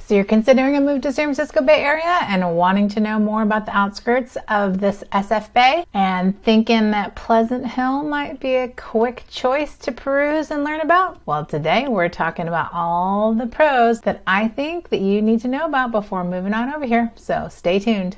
So you're considering a move to San Francisco Bay Area and wanting to know more about the outskirts of this SF Bay and thinking that Pleasant Hill might be a quick choice to peruse and learn about? Well, today we're talking about all the pros that I think that you need to know about before moving on over here. So stay tuned.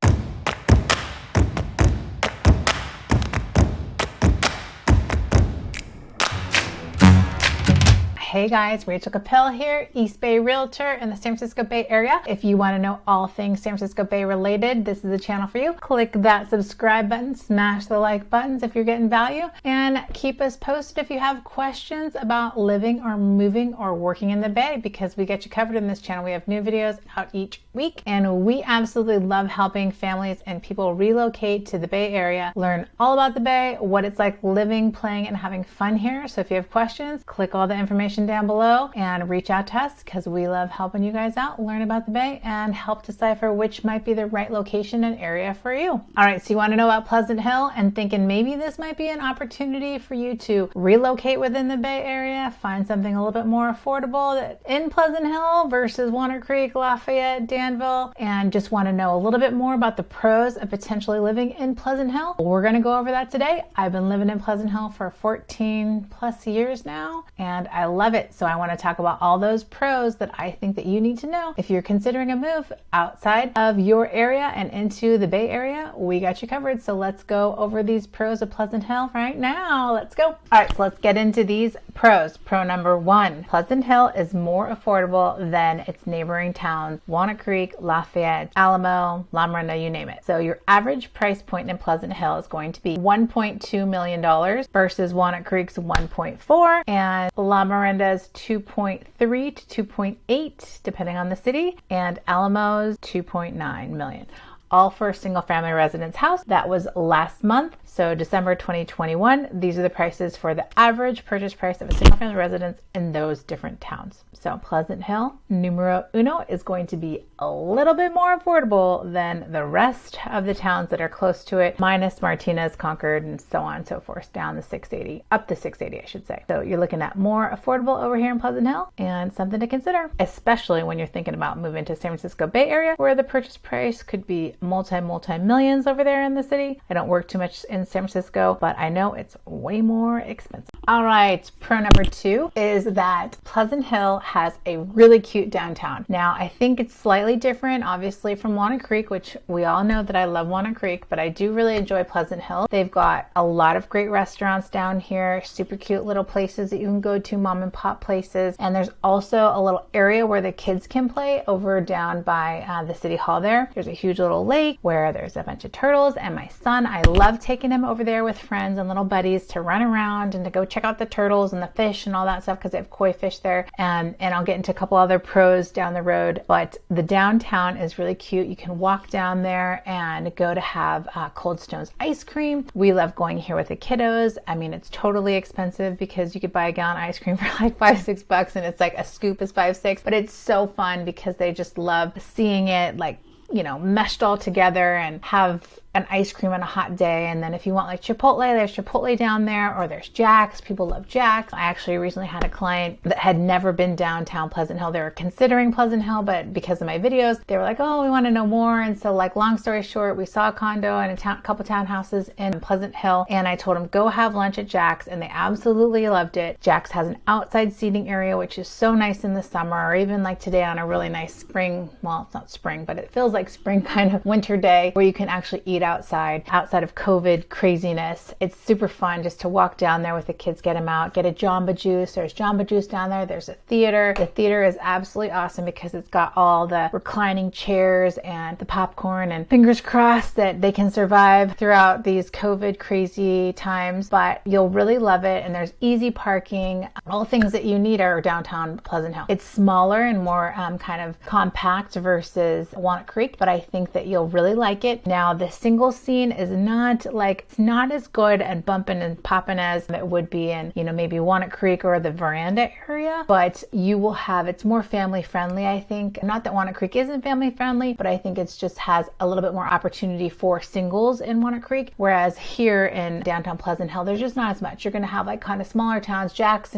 Hey guys, Rachel Capel here, East Bay Realtor in the San Francisco Bay Area. If you want to know all things San Francisco Bay related, this is the channel for you. Click that subscribe button, smash the like buttons if you're getting value, and keep us posted if you have questions about living or moving or working in the Bay, because we get you covered in this channel. We have new videos out each week, and we absolutely love helping families and people relocate to the Bay Area, learn all about the Bay, what it's like living, playing, and having fun here. So if you have questions, click all the information down below and reach out to us, because we love helping you guys out, learn about the Bay, and help decipher which might be the right location and area for you. All right, so you want to know about Pleasant Hill and thinking maybe this might be an opportunity for you to relocate within the Bay Area, find something a little bit more affordable in Pleasant Hill versus Walnut Creek, Lafayette, Danville, and just want to know a little bit more about the pros of potentially living in Pleasant Hill. We're going to go over that today. I've been living in Pleasant Hill for 14 plus years now, and I love it. So I want to talk about all those pros that I think that you need to know if you're considering a move outside of your area and into the Bay Area. We got you covered. So let's go over these pros of Pleasant Hill right now. Let's go. All right, so let's get into these pros. Pro number one, Pleasant Hill is more affordable than its neighboring towns, Walnut Creek, Lafayette, Alamo, La Miranda, you name it. So your average price point in Pleasant Hill is going to be $1.2 million versus Walnut Creek's 1.4 and La Miranda's 2.3 to 2.8 depending on the city, and Alamo's 2.9 million. All for a single family residence house. That was last month, so December 2021. These are the prices for the average purchase price of a single family residence in those different towns. So Pleasant Hill, numero uno, is going to be a little bit more affordable than the rest of the towns that are close to it, minus Martinez, Concord, and so on and so forth, down the 680, up to 680, I should say. So you're looking at more affordable over here in Pleasant Hill, and something to consider, especially when you're thinking about moving to San Francisco Bay Area, where the purchase price could be multi-millions over there in the city. I don't work too much in San Francisco, but I know it's way more expensive. All right, pro number two is that Pleasant Hill has a really cute downtown. Now, I think it's slightly different, obviously, from Walnut Creek, which we all know that I love Walnut Creek, but I do really enjoy Pleasant Hill. They've got a lot of great restaurants down here, super cute little places that you can go to, mom and pop places. And there's also a little area where the kids can play over down by the city hall there. There's a huge little lake where there's a bunch of turtles, and my son, I love taking him over there with friends and little buddies to run around and to go check out the turtles and the fish and all that stuff, because they have koi fish there. And I'll get into a couple other pros down the road, but the downtown is really cute. You can walk down there and go to have Cold Stone's ice cream. We love going here with the kiddos. I mean, it's totally expensive because you could buy a gallon of ice cream for like $5-6, and it's like a scoop is $5-6, but it's so fun because they just love seeing it like, you know, meshed all together and have an ice cream on a hot day. And then if you want like Chipotle, there's Chipotle down there, or there's Jack's. People love Jack's. I actually recently had a client that had never been downtown Pleasant Hill. They were considering Pleasant Hill, but because of my videos, they were like, oh, we want to know more. And so, like, long story short, we saw a condo and a couple townhouses in Pleasant Hill, and I told them, go have lunch at Jack's, and they absolutely loved it. Jack's has an outside seating area, which is so nice in the summer, or even like today on a really nice spring, well, it's not spring, but it feels like spring kind of winter day, where you can actually eat outside of COVID craziness. It's super fun just to walk down there with the kids, get them out, get a Jamba Juice. There's Jamba Juice down there. There's a theater. The theater is absolutely awesome because it's got all the reclining chairs and the popcorn, and fingers crossed that they can survive throughout these COVID crazy times, but you'll really love it. And there's easy parking. All things that you need are downtown Pleasant Hill. It's smaller and more kind of compact versus Walnut Creek. Creek, but I think that you'll really like it. Now, the single scene is not like, it's not as good and bumping and popping as it would be in, you know, maybe Walnut Creek or the Veranda area, but you will have, it's more family friendly, I think. Not that Walnut Creek isn't family friendly, but I think it's just has a little bit more opportunity for singles in Walnut Creek, whereas here in downtown Pleasant Hill, there's just not as much. You're going to have like kind of smaller towns. Jack's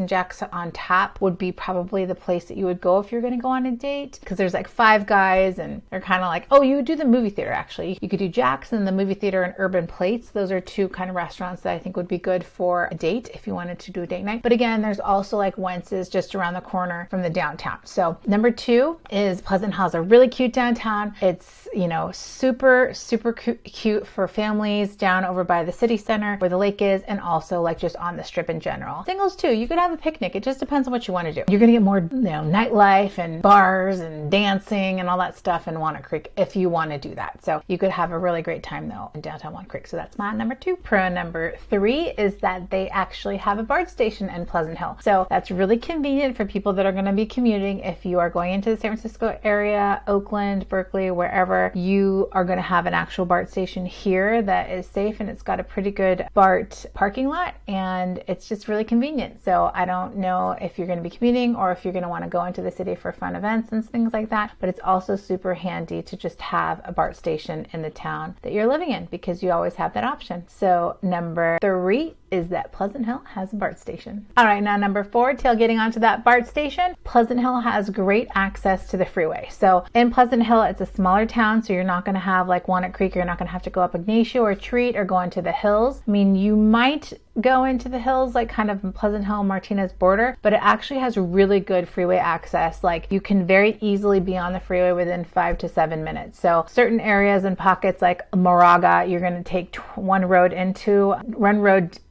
on Tap would be probably the place that you would go if you're going to go on a date, because there's like Five Guys and they're kind of like, oh, you would do the movie theater actually. You could do Jack's and the movie theater and Urban Plates. Those are two kind of restaurants that I think would be good for a date if you wanted to do a date night. But again, there's also like Wentz's just around the corner from the downtown. So number 2 is Pleasant Hill is a really cute downtown. It's, you know, super cute for families down over by the city center where the lake is, and also like just on the strip in general. Singles too, you could have a picnic. It just depends on what you want to do. You're gonna get more, you know, nightlife and bars and dancing and all that stuff in Walnut Creek if you want to do that. So you could have a really great time though in downtown Walnut Creek. So that's my number 2. Pro number 3 is that they actually have a BART station in Pleasant Hill. So that's really convenient for people that are going to be commuting. If you are going into the San Francisco area, Oakland, Berkeley, wherever, you are going to have an actual BART station here that is safe, and it's got a pretty good BART parking lot, and it's just really convenient. So I don't know if you're going to be commuting or if you're going to want to go into the city for fun events and things like that, but it's also super handy to just have a BART station in the town that you're living in, because you always have that option. So number 3 is that Pleasant Hill has a BART station. All right, now number 4, tailgating onto that BART station, Pleasant Hill has great access to the freeway. So in Pleasant Hill, it's a smaller town, so you're not going to have like Walnut Creek. You're not going to have to go up Ignacio or Treat or go into the hills. I mean, you might go into the hills, like kind of Pleasant Hill, Martinez border, but it actually has really good freeway access. Like you can very easily be on the freeway within 5 to 7 minutes. So certain areas and pockets like Moraga, you're going to take one road into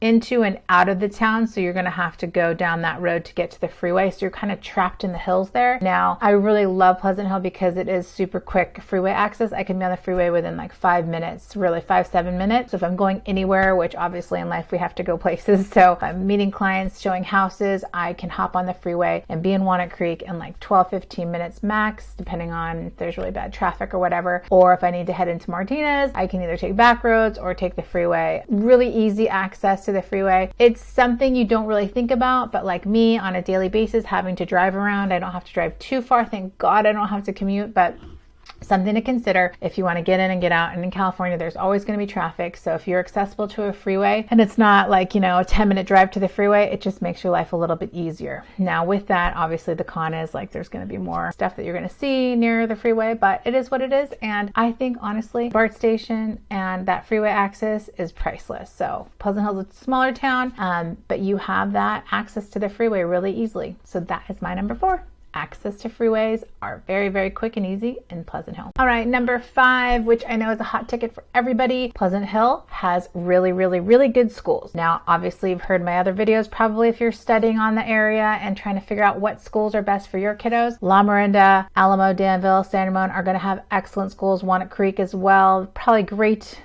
and out of the town. So you're going to have to go down that road to get to the freeway. So you're kind of trapped in the hills there. Now, I really love Pleasant Hill because it is super quick freeway access. I can be on the freeway within like 5 minutes, really 5-7 minutes. So if I'm going anywhere, which obviously in life we have to go places. So if I'm meeting clients, showing houses, I can hop on the freeway and be in Walnut Creek in like 12-15 minutes max, depending on if there's really bad traffic or whatever. Or if I need to head into Martinez, I can either take back roads or take the freeway. Really easy access to the freeway. It's something you don't really think about, but like me on a daily basis, having to drive around, I don't have to drive too far. Thank God I don't have to commute, but something to consider if you want to get in and get out. And in California, there's always going to be traffic. So if you're accessible to a freeway and it's not like, you know, a 10-minute drive to the freeway, it just makes your life a little bit easier. Now with that, obviously the con is like there's going to be more stuff that you're going to see near the freeway, but it is what it is. And I think honestly, BART station and that freeway access is priceless. So Pleasant Hill's a smaller town, but you have that access to the freeway really easily. So that is my number 4. Access to freeways are very quick and easy in Pleasant Hill. All right, number 5, which I know is a hot ticket for everybody. Pleasant Hill has really good schools. Now, obviously you've heard my other videos, probably if you're studying on the area and trying to figure out what schools are best for your kiddos. La Miranda, Alamo, Danville, San Ramon are going to have excellent schools. Walnut Creek as well, probably great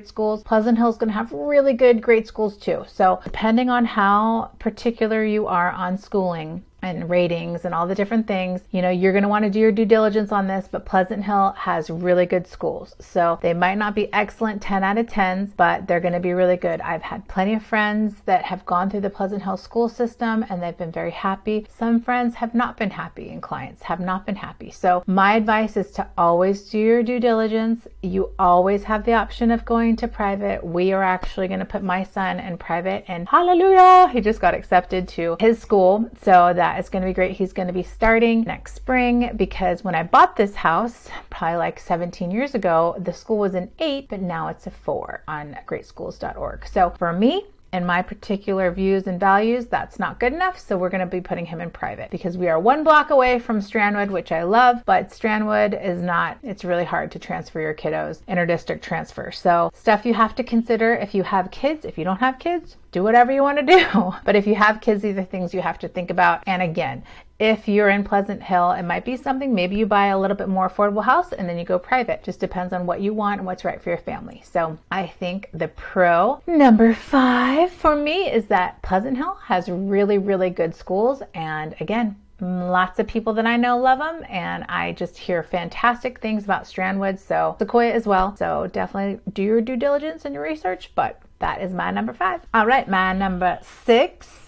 schools. Pleasant Hill is going to have really great schools too. So depending on how particular you are on schooling and ratings and all the different things, you know, you're going to want to do your due diligence on this, but Pleasant Hill has really good schools. So they might not be excellent 10 out of 10s, but they're going to be really good. I've had plenty of friends that have gone through the Pleasant Hill school system and they've been very happy. Some friends have not been happy and clients have not been happy. So my advice is to always do your due diligence. You always have the option of going to private. We are actually going to put my son in private, and hallelujah, he just got accepted to his school. So that is going to be great. He's going to be starting next spring, because when I bought this house, probably like 17 years ago, the school was an 8, but now it's a 4 on greatschools.org. So for me, and my particular views and values, that's not good enough. So we're going to be putting him in private, because we are 1 block away from Strandwood, which I love, but Strandwood is not, it's really hard to transfer your kiddos, interdistrict transfer. So stuff you have to consider if you have kids. If you don't have kids, do whatever you want to do. But if you have kids, these are things you have to think about. And again, if you're in Pleasant Hill, it might be something, maybe you buy a little bit more affordable house and then you go private. Just depends on what you want and what's right for your family. So I think the pro number 5 for me is that Pleasant Hill has really good schools. And again, Lots of people that I know love them, and I just hear fantastic things about Strandwood, so Sequoia as well. So definitely do your due diligence and your research, but that is my number 5. All right, my number 6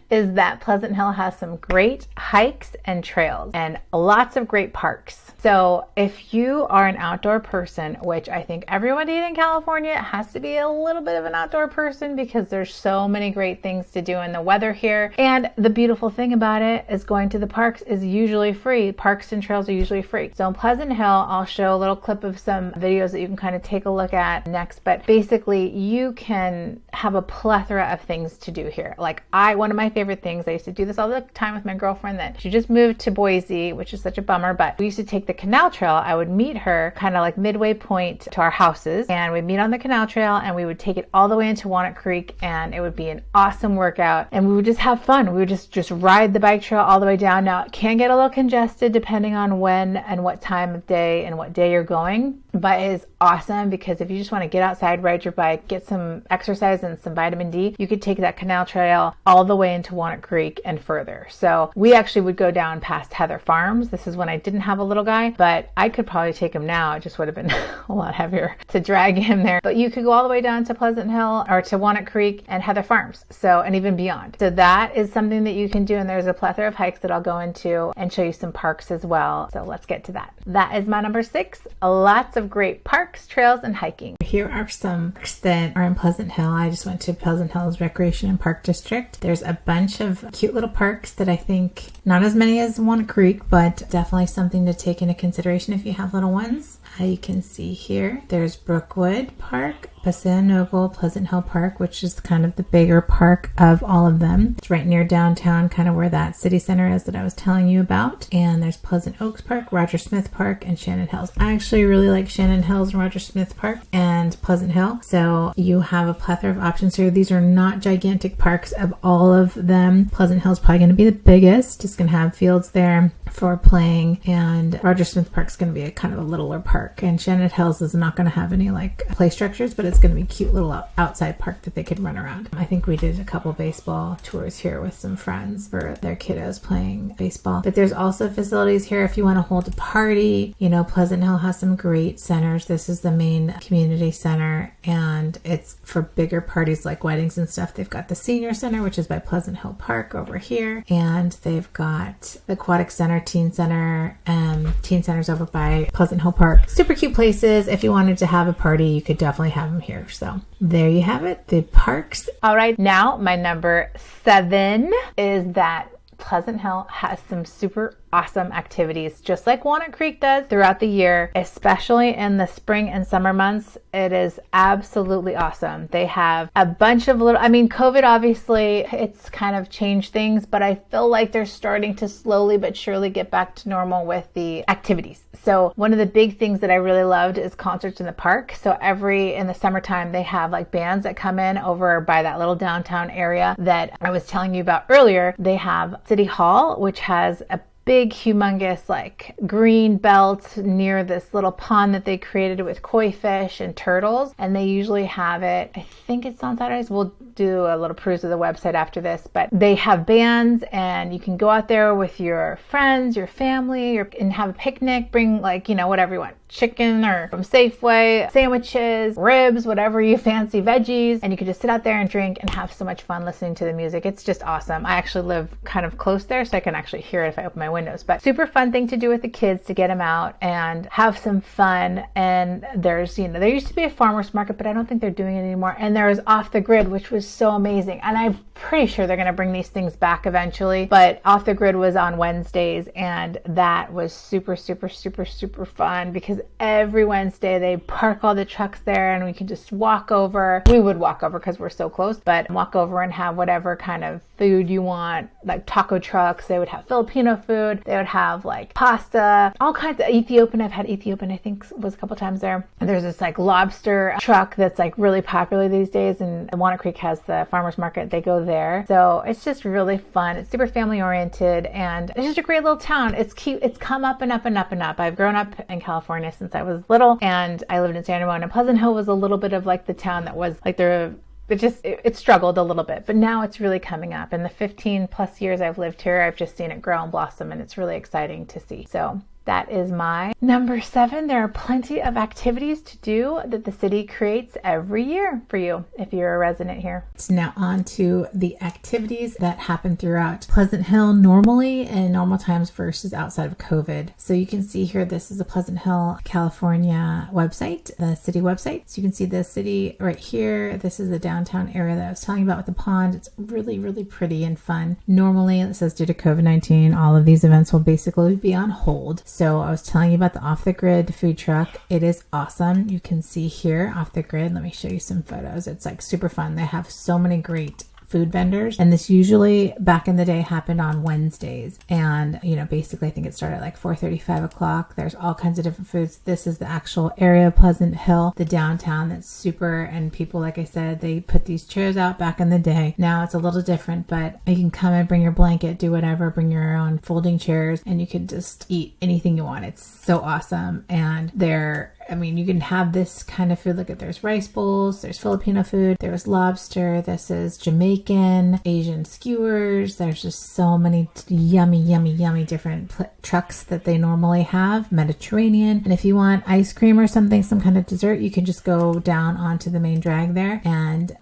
is that Pleasant Hill has some great hikes and trails and lots of great parks. So if you are an outdoor person, which I think everybody in California has to be a little bit of an outdoor person because there's so many great things to do in the weather here. And the beautiful thing about it is going to the parks is usually free. Parks and trails are usually free. So in Pleasant Hill, I'll show a little clip of some videos that you can kind of take a look at next. But basically you can have a plethora of things to do here. Like one of my favorite things, I used to do this all the time with my girlfriend that she just moved to Boise, which is such a bummer, but we used to take the canal trail. I would meet her kind of like midway point to our houses, and we'd meet on the canal trail and we would take it all the way into Walnut Creek, and it would be an awesome workout, and we would just have fun. We would just ride the bike trail all the way down. Now it can get a little congested depending on when and what time of day and what day you're going, but it is awesome because if you just want to get outside, ride your bike, get some exercise and some vitamin D, you could take that canal trail all the way into Walnut Creek and further. So we actually would go down past Heather Farms. This is when I didn't have a little guy, but I could probably take him now. It just would have been a lot heavier to drag him there. But you could go all the way down to Pleasant Hill or to Walnut Creek and Heather Farms. So, and even beyond. So that is something that you can do. And there's a plethora of hikes that I'll go into and show you some parks as well. So let's get to that. That is my number 6. Lots of great parks, trails, and hiking. Here are some parks that are in Pleasant Hill. I just went to Pleasant Hills Recreation and Park District. There's a bunch of cute little parks that I think not as many as Walnut Creek, but definitely something to take into consideration if you have little ones. You can see here, there's Brookwood Park, Paseo Noble, Pleasant Hill Park, which is kind of the bigger park of all of them. It's right near downtown, kind of where that city center is that I was telling you about. And there's Pleasant Oaks Park, Roger Smith Park, and Shannon Hills. I actually really like Shannon Hills and Roger Smith Park and Pleasant Hill. So you have a plethora of options here. These are not gigantic parks of all of them. Pleasant Hill is probably going to be the biggest. It's going to have fields there for playing, and Roger Smith Park is going to be a kind of a littler park, and Shannon Hills is not going to have any like play structures, but it's going to be a cute little outside park that they could run around. I think we did a couple baseball tours here with some friends for their kiddos playing baseball. But there's also facilities here if you want to hold a party. You know, Pleasant Hill has some great centers. This is the main community center, and it's for bigger parties like weddings and stuff. They've got the senior center, which is by Pleasant Hill Park over here, and they've got the aquatic center, teen center, and teen centers over by Pleasant Hill Park. Super cute places. If you wanted to have a party, you could definitely have them here. So there you have it, the parks. All right, now my number 7 is that Pleasant Hill has some super awesome activities, just like Walnut Creek does throughout the year, especially in the spring and summer months. It is absolutely awesome. They have a bunch of little, COVID obviously it's kind of changed things, but I feel like they're starting to slowly but surely get back to normal with the activities. So one of the big things that I really loved is concerts in the park. So in the summertime, they have like bands that come in over by that little downtown area that I was telling you about earlier. They have City Hall, which has a big, humongous, like green belt near this little pond that they created with koi fish and turtles. And they usually have it, I think it's on Saturdays. We'll do a little peruse of the website after this, but they have bands and you can go out there with your friends, your family, and have a picnic, bring whatever you want. Chicken or from Safeway, sandwiches, ribs, whatever you fancy, veggies, and you can just sit out there and drink and have so much fun listening to the music. It's just awesome. I actually live kind of close there, so I can actually hear it if I open my windows, but super fun thing to do with the kids, to get them out and have some fun. And there's, there used to be a farmer's market, but I don't think they're doing it anymore. And there was Off the Grid, which was so amazing. And I'm pretty sure they're going to bring these things back eventually, but Off the Grid was on Wednesdays, and that was super, super, super, super fun because every Wednesday they park all the trucks there and we can just walk over. We would walk over because we're so close, but walk over and have whatever kind of food you want, like taco trucks. They would have Filipino food. They would have like pasta, all kinds of Ethiopian. I've had Ethiopian, I think was a couple times there. And there's this like lobster truck that's like really popular these days, and Walnut Creek has the farmer's market. They go there. So it's just really fun. It's super family oriented, and it's just a great little town. It's cute. It's come up and up and up and up. I've grown up in California since I was little, and I lived in San Ramon, and Pleasant Hill was a little bit of like the town that was like the it struggled a little bit, but now it's really coming up. In the 15 plus years I've lived here, I've just seen it grow and blossom, and it's really exciting to see. So that is my number 7. There are plenty of activities to do that the city creates every year for you if you're a resident here. So now on to the activities that happen throughout Pleasant Hill normally and normal times versus outside of COVID. So you can see here, this is a Pleasant Hill, California website, the city website. So you can see the city right here. This is the downtown area that I was telling you about with the pond. It's really, really pretty and fun. Normally, it says due to COVID-19, all of these events will basically be on hold. So I was telling you about the Off the Grid food truck. It is awesome. You can see here Off the Grid. Let me show you some photos. It's like super fun. They have so many great food vendors, and this usually back in the day happened on Wednesdays, and basically I think it started at like 4:30, 5 o'clock. There's all kinds of different foods. This is the actual area of Pleasant Hill, the downtown, that's super, and people, like I said, they put these chairs out back in the day. Now it's a little different, but you can come and bring your blanket, do whatever, bring your own folding chairs, and you can just eat anything you want. It's so awesome. And you can have this kind of food. Look at, there's rice bowls, there's Filipino food, there's lobster, this is Jamaican, Asian skewers. There's just so many yummy different trucks that they normally have, Mediterranean. And if you want ice cream or something, some kind of dessert, you can just go down onto the main drag there and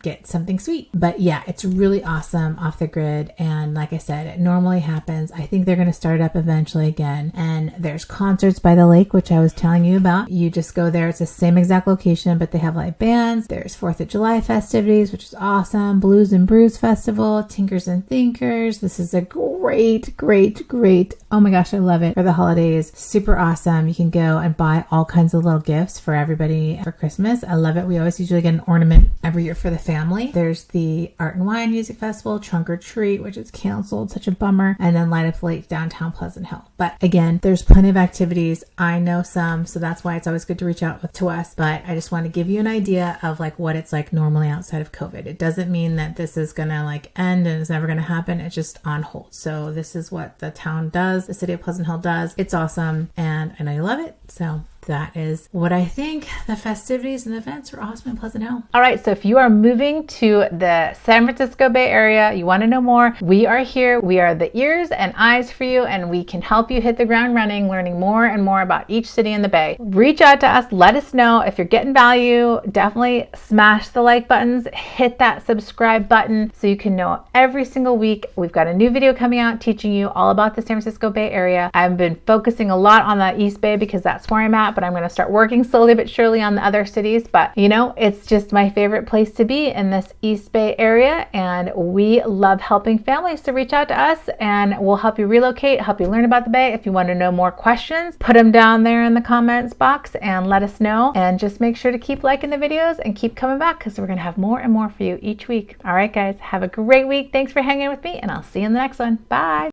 get something sweet. But yeah, it's really awesome, Off the Grid. And like I said, it normally happens. I think they're going to start up eventually again. And there's concerts by the lake, which I was telling you about. You just go there. It's the same exact location, but they have live bands. There's 4th of July festivities, which is awesome. Blues and Brews Festival, Tinkers and Thinkers. This is a great, oh my gosh, I love it for the holidays. Super awesome. You can go and buy all kinds of little gifts for everybody for Christmas. I love it. We always usually get an ornament every year for the family. There's the Art and Wine Music Festival, Trunk or Treat, which is canceled, such a bummer, and then Light Up Lake downtown Pleasant Hill. But again, there's plenty of activities. I know some, so that's why it's always good to reach out to us. But I just want to give you an idea of like what it's like normally outside of COVID. It doesn't mean that this is gonna like end and it's never gonna happen. It's just on hold. So this is what the town does, the city of Pleasant Hill does. It's awesome, and I know you love it. So that is what I think the festivities and the events are awesome in Pleasant Hill. All right, so if you are moving to the San Francisco Bay Area, you want to know more, we are here. We are the ears and eyes for you, and we can help you hit the ground running, learning more and more about each city in the Bay. Reach out to us. Let us know if you're getting value. Definitely smash the like buttons, hit that subscribe button so you can know every single week. We've got a new video coming out teaching you all about the San Francisco Bay Area. I've been focusing a lot on the East Bay because that's where I'm at, but I'm going to start working slowly but surely on the other cities. But it's just my favorite place to be in this East Bay area, and we love helping families. So reach out to us and we'll help you relocate, help you learn about the Bay. If you want to know more questions, put them down there in the comments box and let us know. And just make sure to keep liking the videos and keep coming back, because we're going to have more and more for you each week. All right, guys, have a great week. Thanks for hanging with me, and I'll see you in the next one. Bye.